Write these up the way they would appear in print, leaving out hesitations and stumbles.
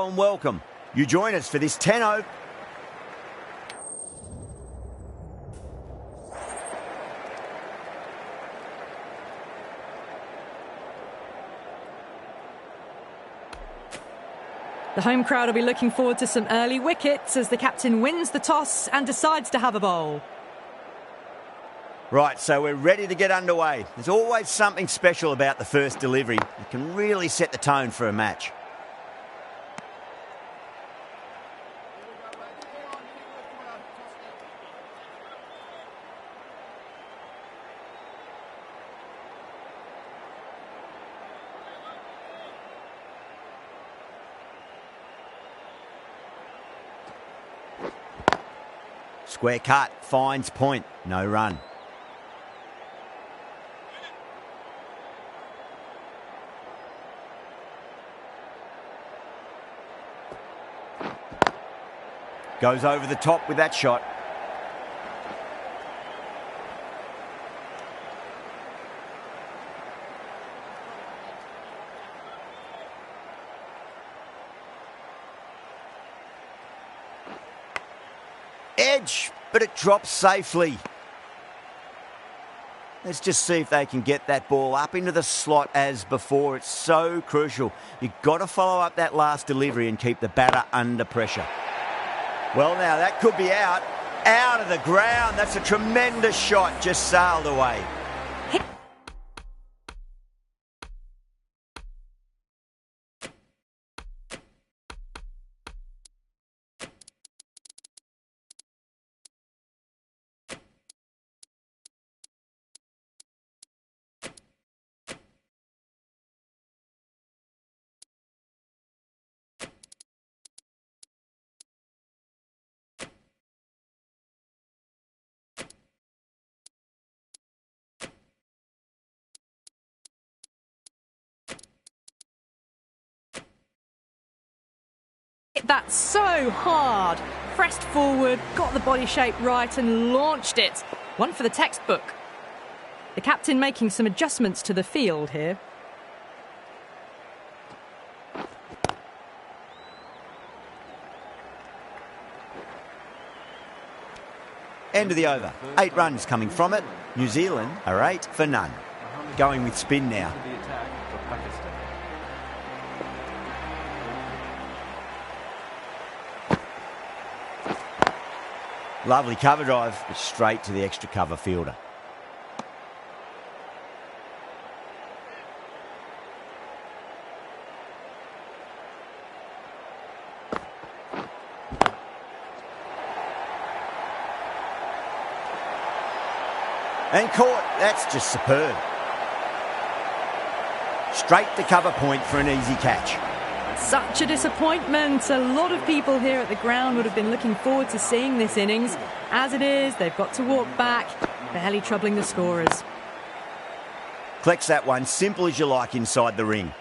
and welcome. You join us for this 10-over. The home crowd will be looking forward to some early wickets as the captain wins the toss and decides to have a bowl. Right, so we're ready to get underway. There's always something special about the first delivery. It can really set the tone for a match. Square cut, finds point, no run. Goes over the top with that shot. Edge, but it drops safely. Let's just see if they can get that ball up into the slot as before. It's so crucial. You've got to follow up that last delivery and keep the batter under pressure. Well, now that could be out of the ground. That's a tremendous shot, just sailed away. That's so hard. Pressed forward, got the body shape right and launched it. One for the textbook. The captain making some adjustments to the field here. End of the over. 8 runs coming from it. New Zealand are 8 for none. Going with spin now. Lovely cover drive, but straight to the extra cover fielder. And caught. That's just superb. Straight to cover point for an easy catch. Such a disappointment. A lot of people here at the ground would have been looking forward to seeing this innings. As it is, they've got to walk back, barely troubling the scorers. Collects that one, simple as you like inside the ring.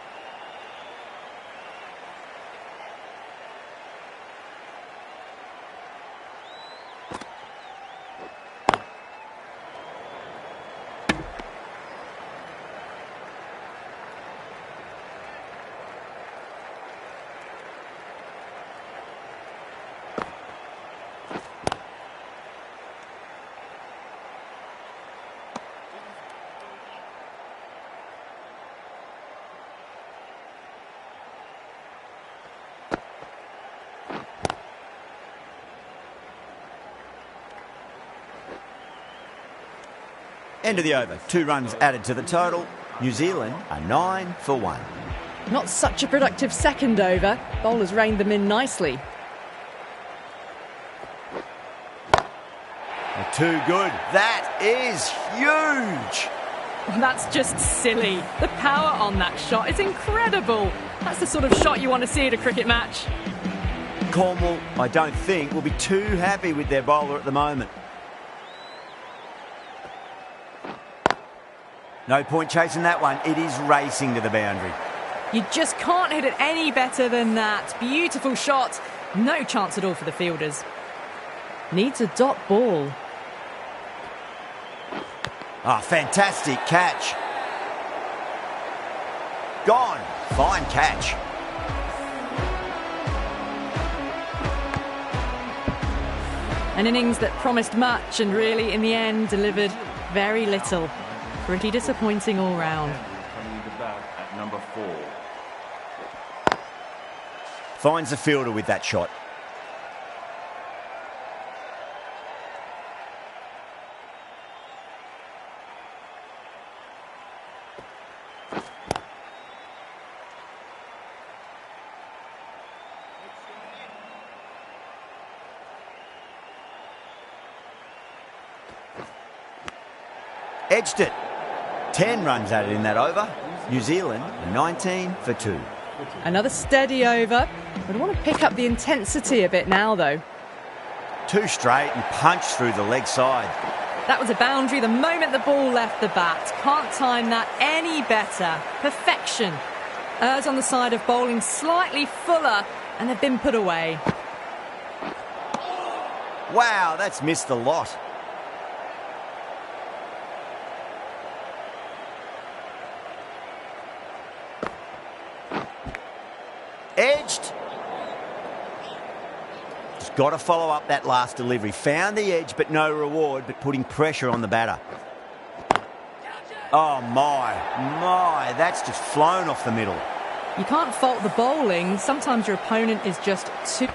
End of the over. 2 runs added to the total. New Zealand are 9 for 1. Not such a productive second over. Bowlers reined them in nicely. Too good. That is huge. That's just silly. The power on that shot is incredible. That's the sort of shot you want to see at a cricket match. Cornwall, I don't think, will be too happy with their bowler at the moment. No point chasing that one. It is racing to the boundary. You just can't hit it any better than that. Beautiful shot. No chance at all for the fielders. Needs a dot ball. Ah, fantastic catch. Gone. Fine catch. An innings that promised much and really, in the end, delivered very little. Pretty disappointing all round. Coming to bat at number 4. Finds the fielder with that shot. Edged it. 10 runs added in that over. New Zealand 19 for 2. Another steady over. But I want to pick up the intensity a bit now, though. 2 straight and punched through the leg side. That was a boundary the moment the ball left the bat. Can't time that any better. Perfection. Errs on the side of bowling slightly fuller, and they've been put away. Wow, that's missed a lot. Edged. Just got to follow up that last delivery. Found the edge, but no reward, but putting pressure on the batter. Oh, my. That's just flown off the middle. You can't fault the bowling. Sometimes your opponent is just too...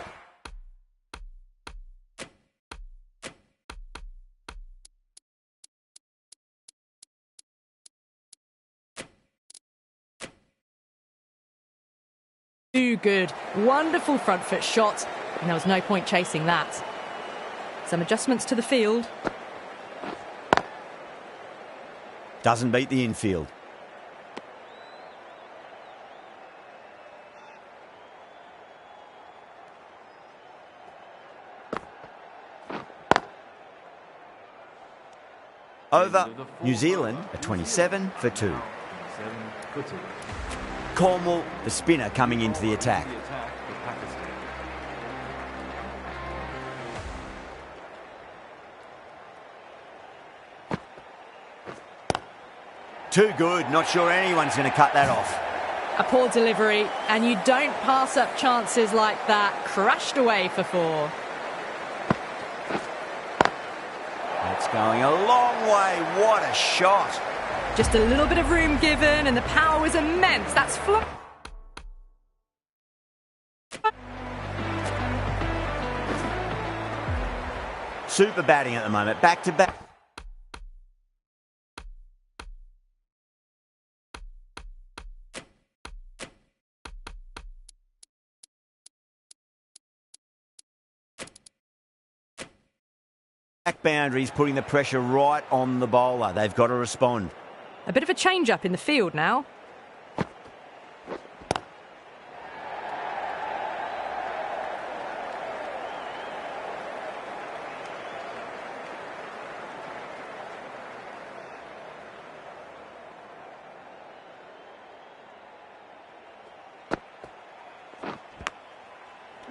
too good. Wonderful front foot shot, and there was no point chasing that. Some adjustments to the field. Doesn't beat the infield. Over. New Zealand are 27 for 2. Cornwall, the spinner, coming into the attack. Too good. Not sure anyone's going to cut that off. A poor delivery, and you don't pass up chances like that. Crushed away for 4. That's going a long way. What a shot. Just a little bit of room given, and the power was immense. That's super batting at the moment. Back to back. Back boundaries, putting the pressure right on the bowler. They've got to respond. a bit of a change-up in the field now.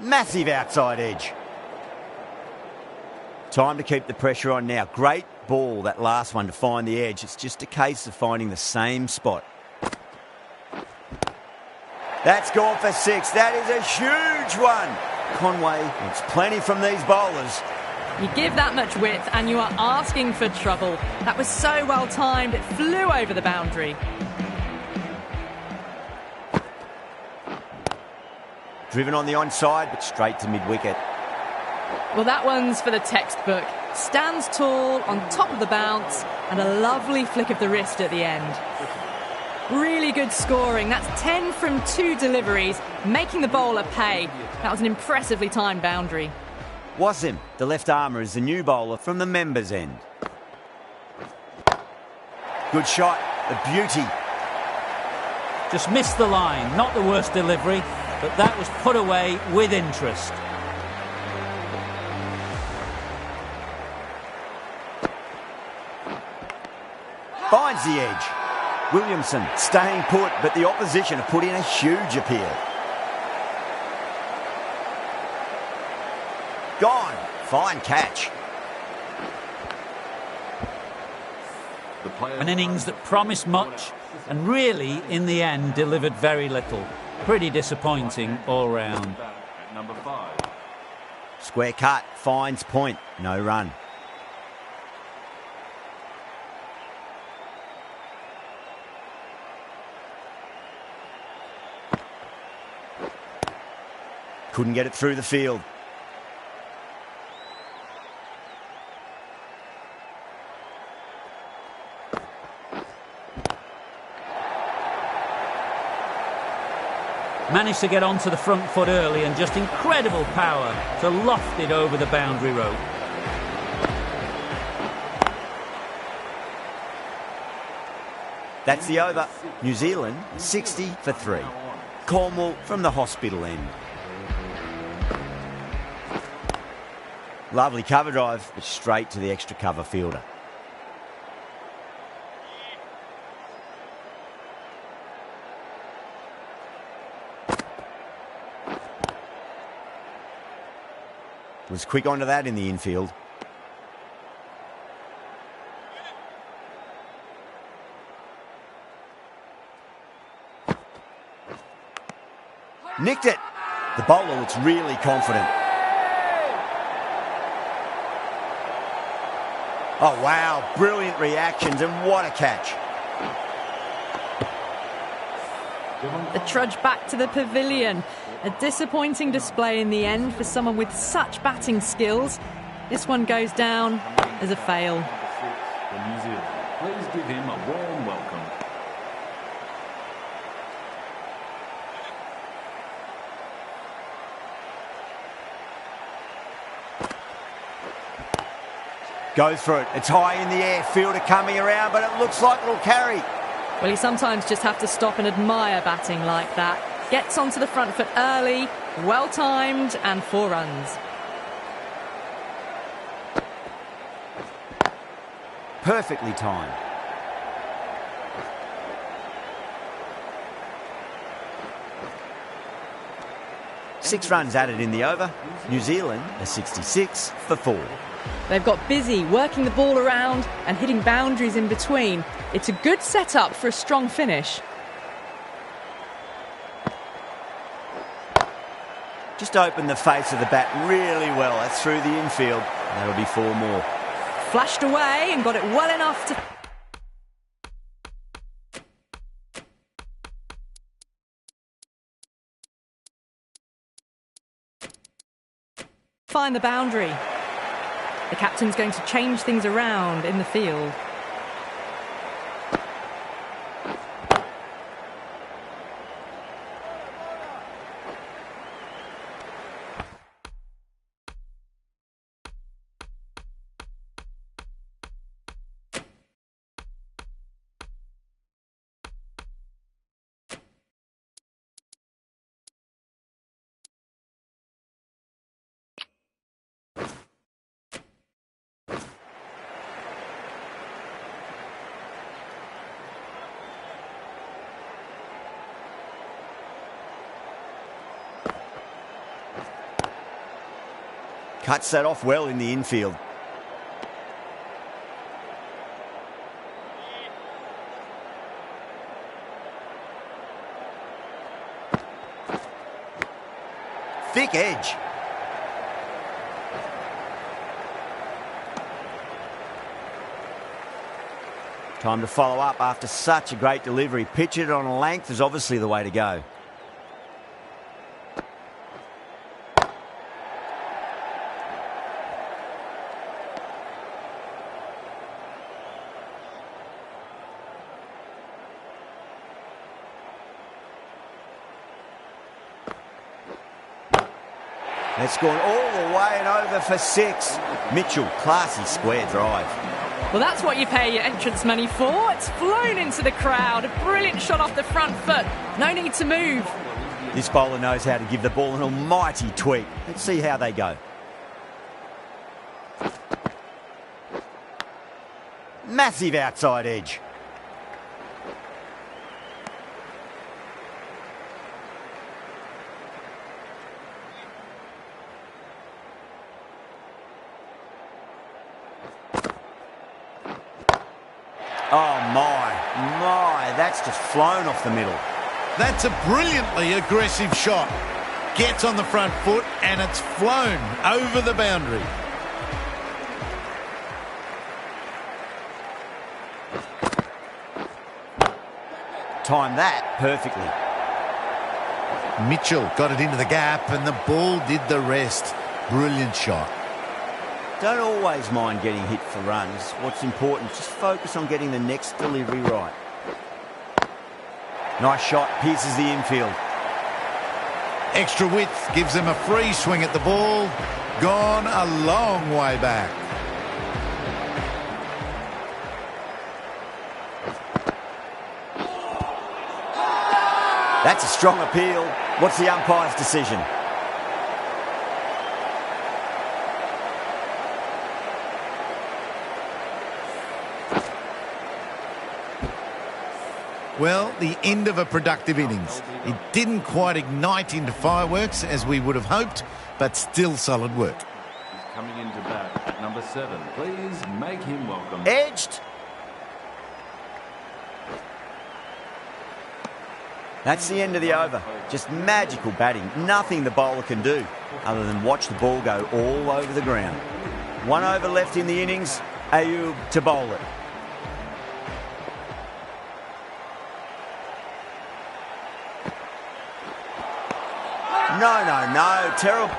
Massive outside edge. Time to keep the pressure on now. Great ball, that last one, to find the edge. It's just a case of finding the same spot. That's gone for 6. That is a huge one. Conway wants plenty from these bowlers. You give that much width and you are asking for trouble. That was so well timed, it flew over the boundary. Driven on the onside, but straight to mid-wicket. Well, that one's for the textbook. Stands tall, on top of the bounce, and a lovely flick of the wrist at the end. Really good scoring. That's 10 from 2 deliveries, making the bowler pay. That was an impressively timed boundary. Wasim, the left armour, is the new bowler from the members' end. Good shot, a beauty. Just missed the line, not the worst delivery, but that was put away with interest. Finds the edge. Williamson staying put, but the opposition have put in a huge appeal. Gone. Fine catch. An innings that promised much and really, in the end, delivered very little. Pretty disappointing all round. Number 5. Square cut, finds point, no run. Couldn't get it through the field. Managed to get onto the front foot early and just incredible power to loft it over the boundary rope. That's the over. New Zealand 60 for 3. Cornwall from the hospital end. Lovely cover drive, but straight to the extra cover fielder. Was quick onto that in the infield. Nicked it. The bowler looks really confident. Oh, wow. Brilliant reactions, and what a catch. The trudge back to the pavilion. A disappointing display in the end for someone with such batting skills. This one goes down as a fail. For New Zealand. Please give him a warm welcome. Goes for it. It's high in the air. Fielder coming around, but it looks like it'll carry. Well, you sometimes just have to stop and admire batting like that. Gets onto the front foot early, well timed, and 4 runs. Perfectly timed. Six runs added in the over. New Zealand are 66 for 4. They've got busy working the ball around and hitting boundaries in between. It's a good setup for a strong finish. Just opened the face of the bat really well. That's through the infield. That'll be 4 more. Flashed away and got it well enough to... find the boundary. The captain's going to change things around in the field. Cuts that off well in the infield. Thick edge. Time to follow up after such a great delivery. Pitch it on a length is obviously the way to go. That's gone all the way and over for 6. Mitchell, classy square drive. Well, that's what you pay your entrance money for. It's flown into the crowd. A brilliant shot off the front foot. No need to move. This bowler knows how to give the ball an almighty tweak. Let's see how they go. Massive outside edge. Oh, my, that's just flown off the middle. That's a brilliantly aggressive shot. gets on the front foot and it's flown over the boundary. Timed that perfectly. Mitchell got it into the gap and the ball did the rest. Brilliant shot. Don't always mind getting hit for runs. What's important, just focus on getting the next delivery right. Nice shot, pierces the infield. Extra width gives them a free swing at the ball. Gone a long way back. That's a strong appeal. What's the umpire's decision? Well, the end of a productive innings. It didn't quite ignite into fireworks as we would have hoped, but still solid work. He's coming into bat at number 7. Please make him welcome. Edged. That's the end of the over. Just magical batting. Nothing the bowler can do other than watch the ball go all over the ground. 1 over left in the innings. Ayub to bowl it. No. Terrible.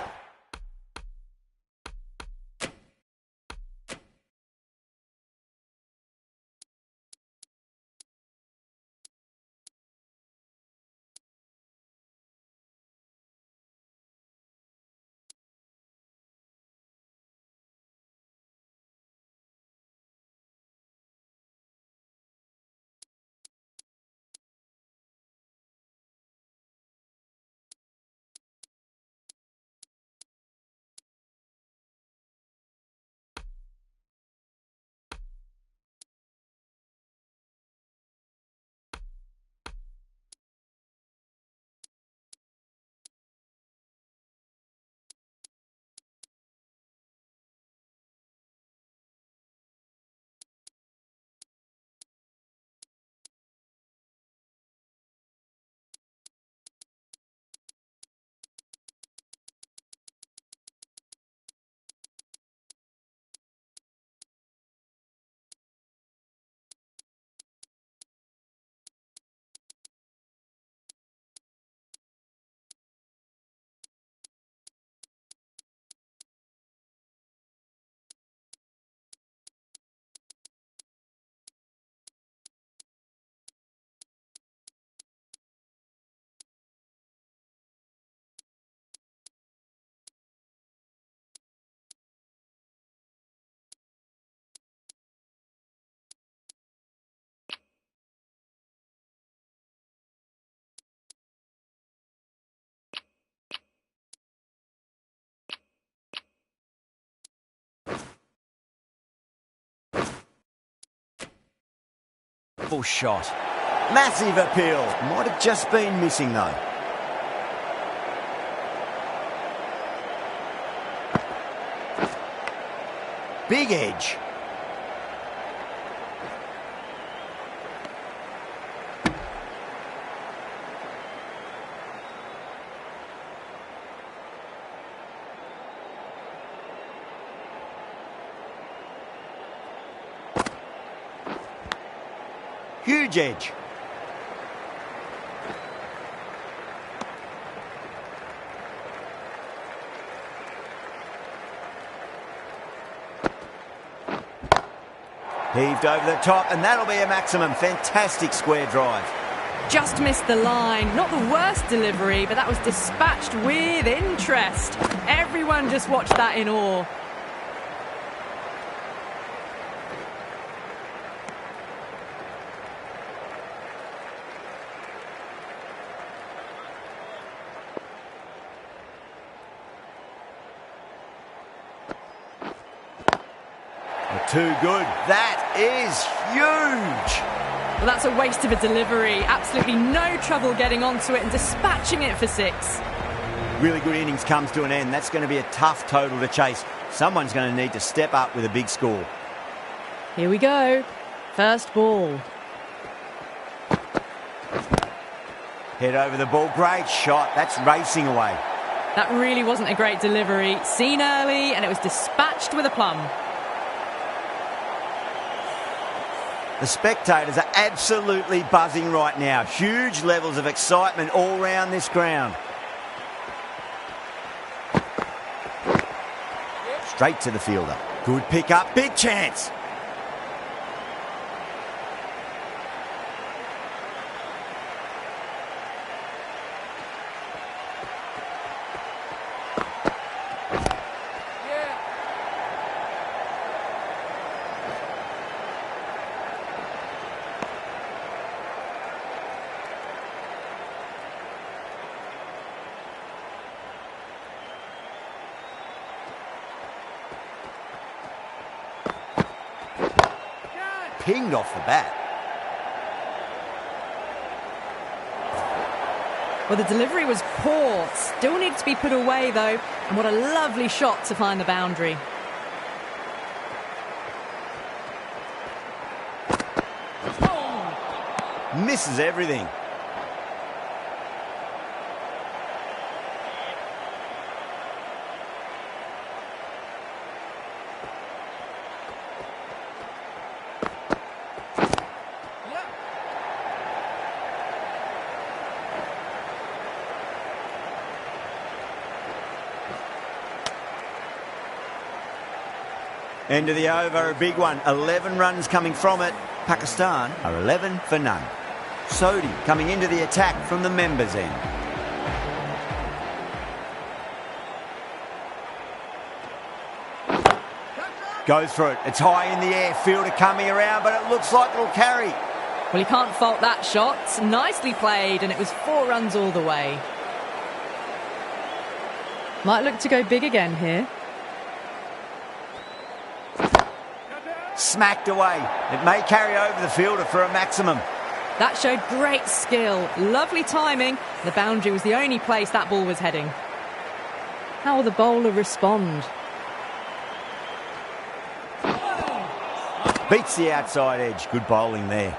Shot. Massive appeal. Might have just been missing though. Big edge. Huge edge. Heaved over the top, and that'll be a maximum. Fantastic square drive. Just missed the line. Not the worst delivery, but that was dispatched with interest. Everyone just watched that in awe. Too good. That is huge. Well, that's a waste of a delivery. Absolutely no trouble getting onto it and dispatching it for 6. Really good innings comes to an end. That's going to be a tough total to chase. Someone's going to need to step up with a big score. Here we go. First ball. Head over the ball. Great shot. That's racing away. That really wasn't a great delivery. Seen early, and it was dispatched with a plum. The spectators are absolutely buzzing right now. Huge levels of excitement all round this ground. Straight to the fielder. Good pick up, big chance. Pinged off the bat. Well, the delivery was poor. Still needs to be put away, though. And what a lovely shot to find the boundary. Misses everything. End of the over, a big one. 11 runs coming from it. Pakistan are 11 for none. Sodhi coming into the attack from the members' end. Goes for it. It's high in the air. Fielder coming around, but it looks like it'll carry. Well, you can't fault that shot. Nicely played, and it was 4 runs all the way. Might look to go big again here. Smacked away. It may carry over the fielder for a maximum. That showed great skill. Lovely timing. The boundary was the only place that ball was heading. How will the bowler respond? Beats the outside edge. Good bowling there.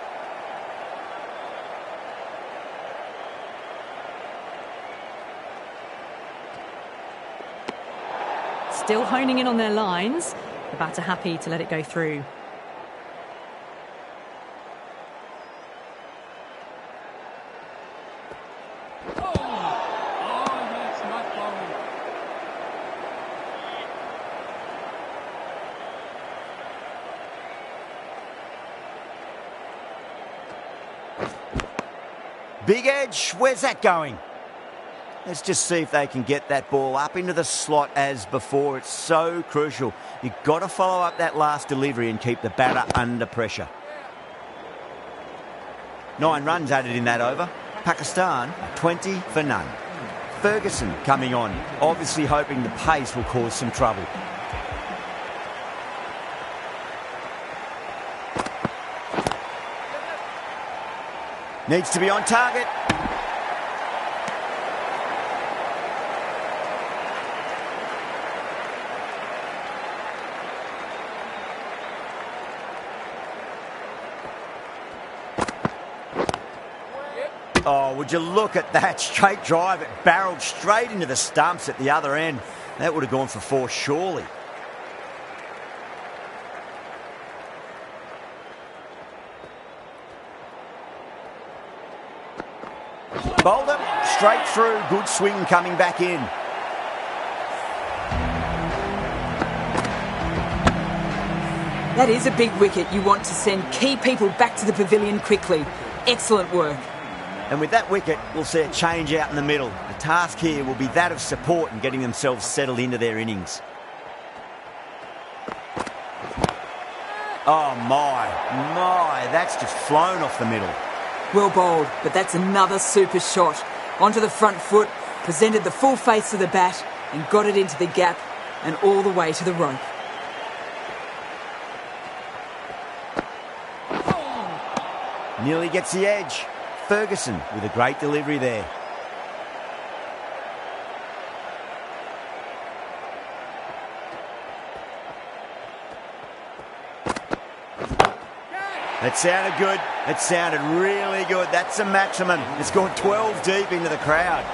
Still honing in on their lines. The batter happy to let it go through. Big edge. Where's that going? Let's just see if they can get that ball up into the slot as before. It's so crucial. You've got to follow up that last delivery and keep the batter under pressure. 9 runs added in that over. Pakistan are 20 for none. Ferguson coming on, obviously hoping the pace will cause some trouble. Needs to be on target. Oh, would you look at that straight drive? It barreled straight into the stumps at the other end. That would have gone for 4 surely. Bowled him straight through. Good swing coming back in. That is a big wicket. You want to send key people back to the pavilion quickly. Excellent work. And with that wicket, we'll see a change out in the middle. The task here will be that of support and getting themselves settled into their innings. Oh, my, that's just flown off the middle. Well bowled, but that's another super shot. Onto the front foot, presented the full face of the bat and got it into the gap and all the way to the rope. Nearly gets the edge. Ferguson with a great delivery there. That sounded good. It sounded really good. That's a maximum. It's gone 12 deep into the crowd.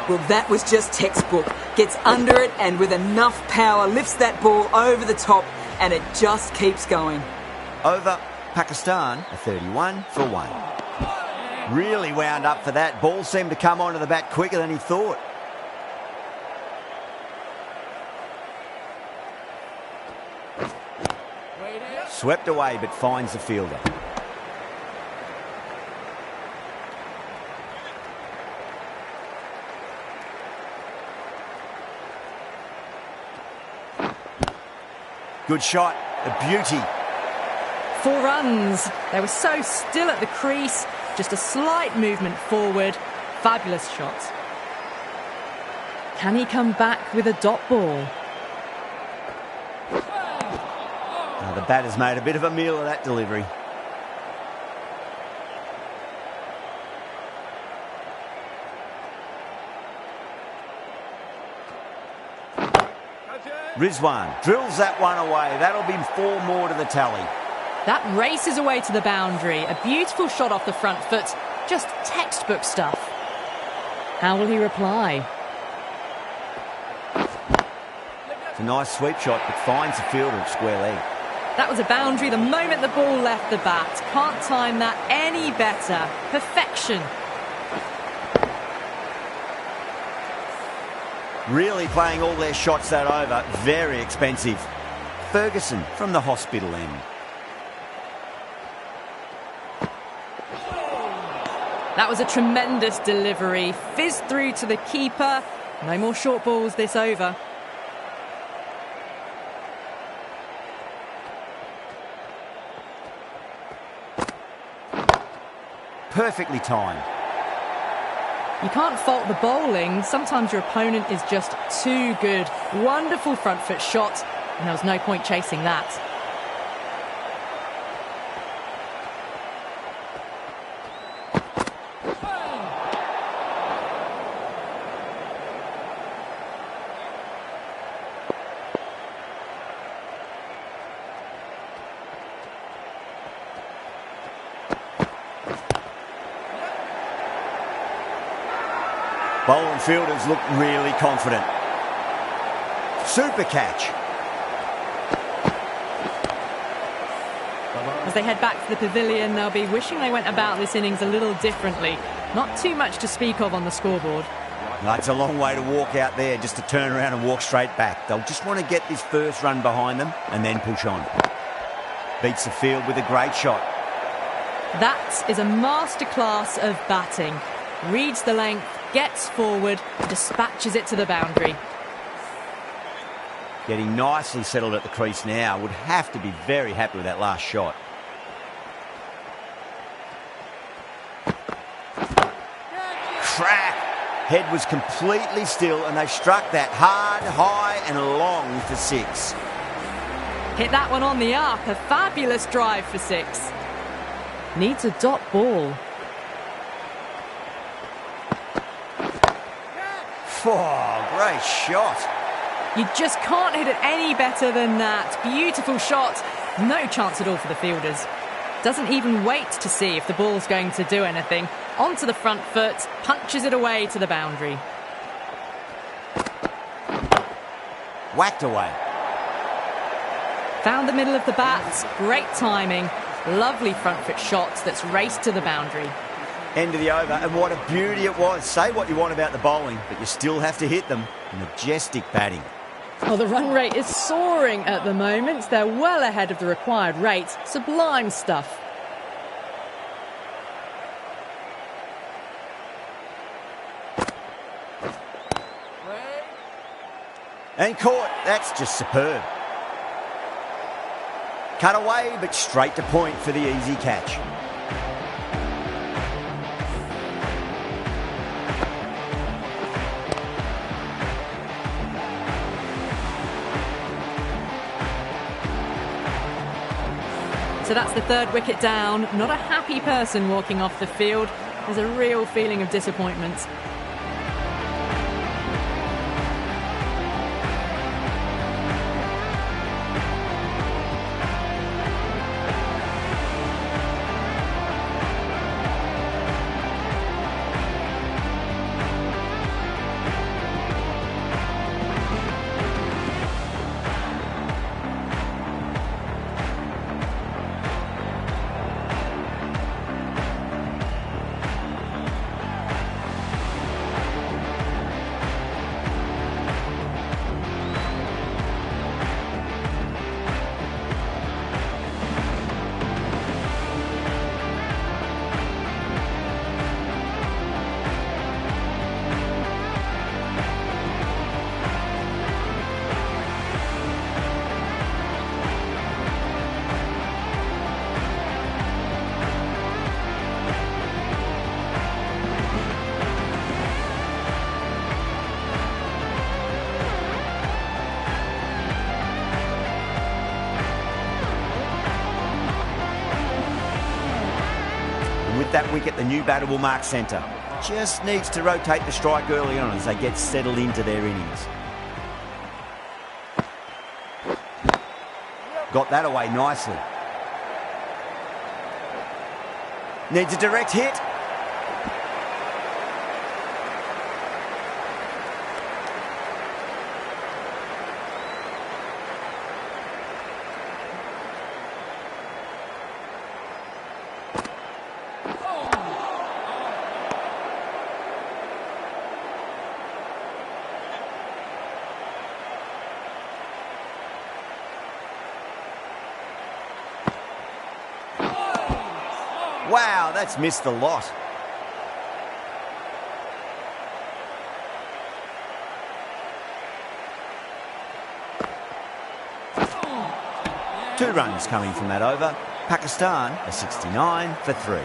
Well, that was just textbook. Gets under it and with enough power lifts that ball over the top and it just keeps going. Over Pakistan, a 31 for 1. Really wound up for that. Ball seemed to come onto the bat quicker than he thought. Swept away but finds the fielder. Good shot, a beauty. 4 runs. They were so still at the crease. Just a slight movement forward. Fabulous shot. Can he come back with a dot ball? Oh, the batter's made a bit of a meal of that delivery. Rizwan drills that one away. That'll be 4 more to the tally. That races away to the boundary. A beautiful shot off the front foot. Just textbook stuff. How will he reply? It's a nice sweep shot, but finds the fielder at square leg. That was a boundary the moment the ball left the bat. Can't time that any better. Perfection. Really playing all their shots that over. Very expensive. Ferguson from the hospital end. That was a tremendous delivery. Fizzed through to the keeper. No more short balls this over. Perfectly timed. You can't fault the bowling. Sometimes your opponent is just too good. Wonderful front foot shot, and there was no point chasing that. Bowling fielders look really confident. Super catch. As they head back to the pavilion, they'll be wishing they went about this innings a little differently. Not too much to speak of on the scoreboard. No, it's a long way to walk out there just to turn around and walk straight back. They'll just want to get this first run behind them and then push on. Beats the field with a great shot. That is a masterclass of batting. Reads the length, gets forward, dispatches it to the boundary. Getting nicely settled at the crease now. Would have to be very happy with that last shot. Crack! Head was completely still and they struck that hard, high and long for 6. Hit that one on the up. A fabulous drive for 6. Needs a dot ball. Oh, great shot. You just can't hit it any better than that. Beautiful shot. No chance at all for the fielders. Doesn't even wait to see if the ball's going to do anything. Onto the front foot, punches it away to the boundary. Whacked away. Found the middle of the bat. Great timing. Lovely front foot shot that's raced to the boundary. End of the over, and what a beauty it was. Say what you want about the bowling, but you still have to hit them. Majestic batting. Well, the run rate is soaring at the moment. They're well ahead of the required rate. Sublime stuff. And caught. That's just superb. Cut away, but straight to point for the easy catch. So that's the 3rd wicket down. Not a happy person walking off the field. There's a real feeling of disappointment. that wicket, the new batter will mark centre. Just needs to rotate the strike early on as they get settled into their innings. Got that away nicely. Needs a direct hit. Wow, that's missed the lot. Two runs coming from that over. Pakistan are 69 for 3.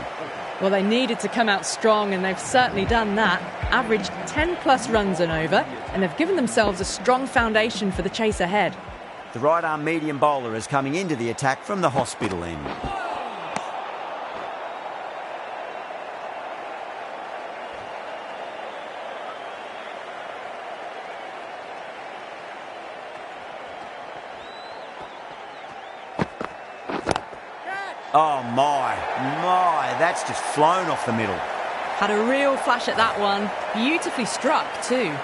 Well, they needed to come out strong, and they've certainly done that. Averaged 10-plus runs an over, and they've given themselves a strong foundation for the chase ahead. The right-arm medium bowler is coming into the attack from the hospital end. Oh, my, that's just flown off the middle. Had a real flash at that one. Beautifully struck, too.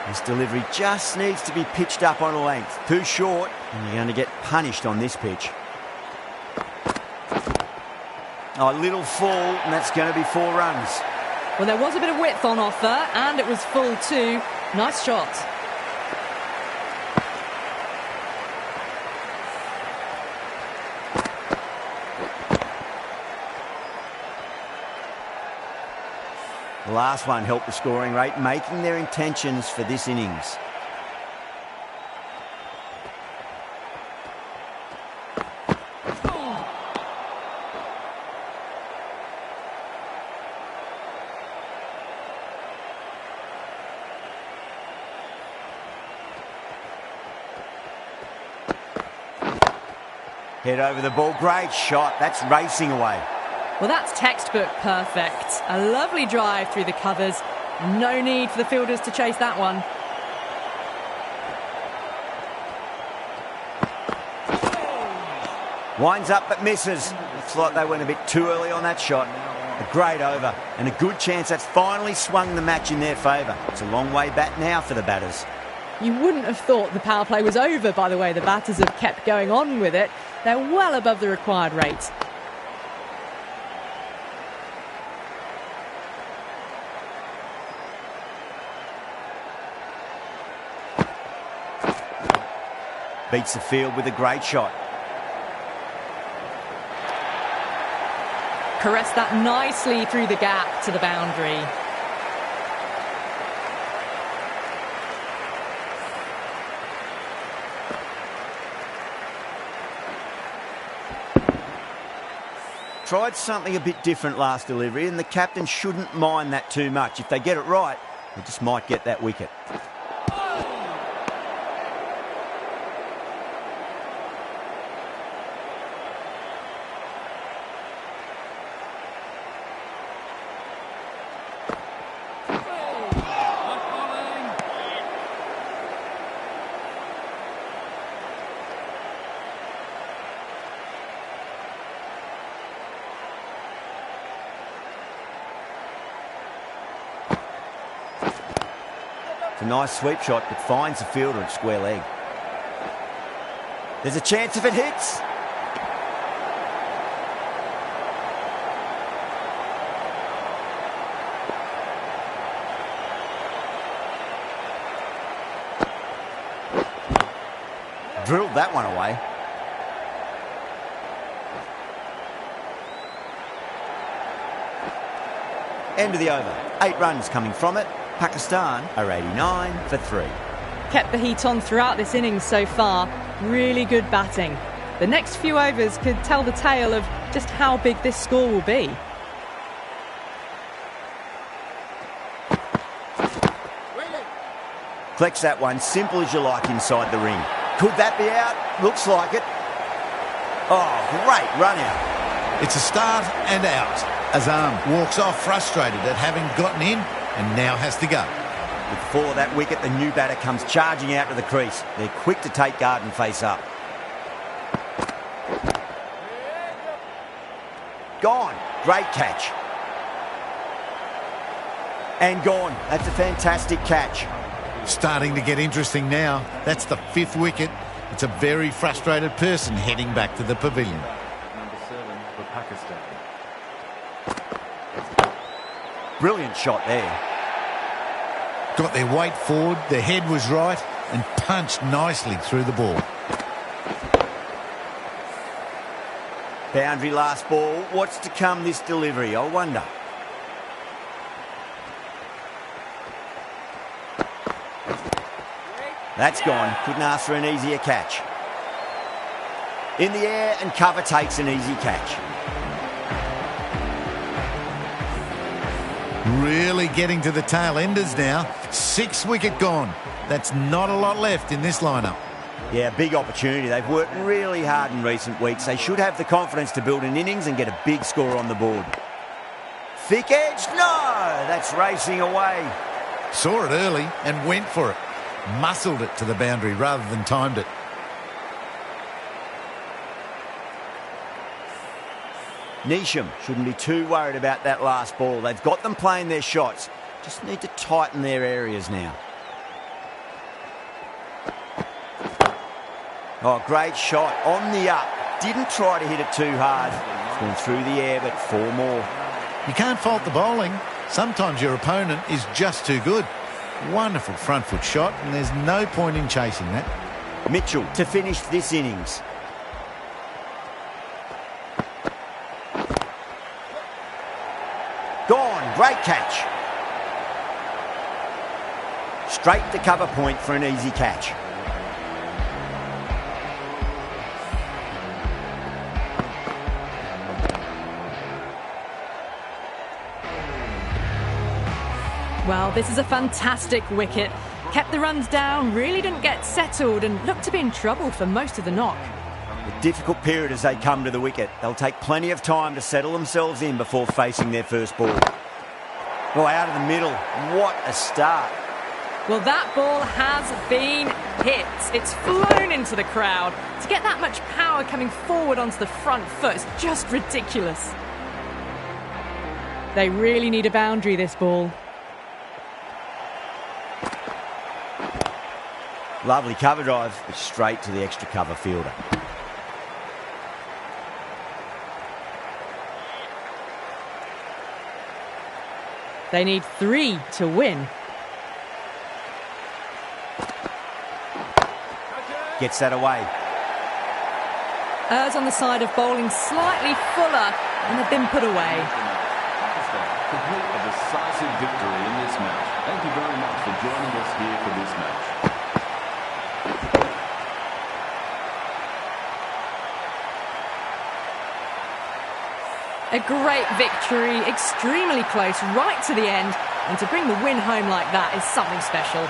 This delivery just needs to be pitched up on a length. Too short, and you're going to get punished on this pitch. Oh, a little full, and that's going to be 4 runs. Well, there was a bit of width on offer, and it was full, too. Nice shot. The last one helped the scoring rate, making their intentions for this innings. Head over the ball, great shot, that's racing away. Well, that's textbook perfect. A lovely drive through the covers. No need for the fielders to chase that one. Winds up but misses. Looks like they went a bit too early on that shot. A great over and a good chance that's finally swung the match in their favour. It's a long way back now for the batters. You wouldn't have thought the power play was over by the way the batters have kept going on with it. They're well above the required rate. Beats the field with a great shot. Caressed that nicely through the gap to the boundary. Tried something a bit different last delivery, and the captain shouldn't mind that too much. If they get it right, they just might get that wicket. It's a nice sweep shot, but finds the fielder at square leg. There's a chance if it hits. Drilled that one away. End of the over. 8 runs coming from it. Pakistan are 89 for 3. Kept the heat on throughout this innings so far. Really good batting. The next few overs could tell the tale of just how big this score will be. Collects that one, simple as you like inside the ring. Could that be out? Looks like it. Oh, great run out. It's a start and out. Azam walks off frustrated at having gotten in and now has to go. Before that wicket, the new batter comes charging out to the crease. They're quick to take guard and face up. Gone. Great catch. And gone. That's a fantastic catch. Starting to get interesting now. That's the 5th wicket. It's a very frustrated person heading back to the pavilion. Number 7 for Pakistan. Brilliant shot there. Got their weight forward, their head was right, and punched nicely through the ball. Boundary last ball. What's to come this delivery, I wonder. That's gone. Couldn't ask for an easier catch. In the air and cover takes an easy catch. Really getting to the tail enders now. 6 wicket gone. That's not a lot left in this lineup. Yeah, big opportunity. They've worked really hard in recent weeks. They should have the confidence to build an innings and get a big score on the board. Thick edge? No! That's racing away. Saw it early and went for it. Muscled it to the boundary rather than timed it. Neesham shouldn't be too worried about that last ball. They've got them playing their shots. Just need to tighten their areas now. Oh, great shot. On the up. Didn't try to hit it too hard. It's gone through the air, but 4 more. You can't fault the bowling. Sometimes your opponent is just too good. Wonderful front foot shot, and there's no point in chasing that. Mitchell to finish this innings. Gone. Great catch. Straight to cover point for an easy catch. Well, this is a fantastic wicket. Kept the runs down, really didn't get settled and looked to be in trouble for most of the knock. A difficult period as they come to the wicket. They'll take plenty of time to settle themselves in before facing their first ball. Oh, out of the middle. What a start. Well, that ball has been hit. It's flown into the crowd. To get that much power coming forward onto the front foot is just ridiculous. They really need a boundary, this ball. Lovely cover drive, but straight to the extra cover fielder. They need 3 to win. Gets that away. Errs on the side of bowling slightly fuller, and they've been put away. Pakistan complete a decisive victory in this match. Thank you very much for joining us here for this match. A great victory, extremely close, right to the end. And to bring the win home like that is something special.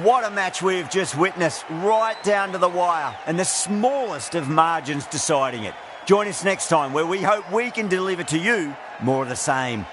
What a match we've just witnessed, right down to the wire, and the smallest of margins deciding it. Join us next time, where we hope we can deliver to you more of the same.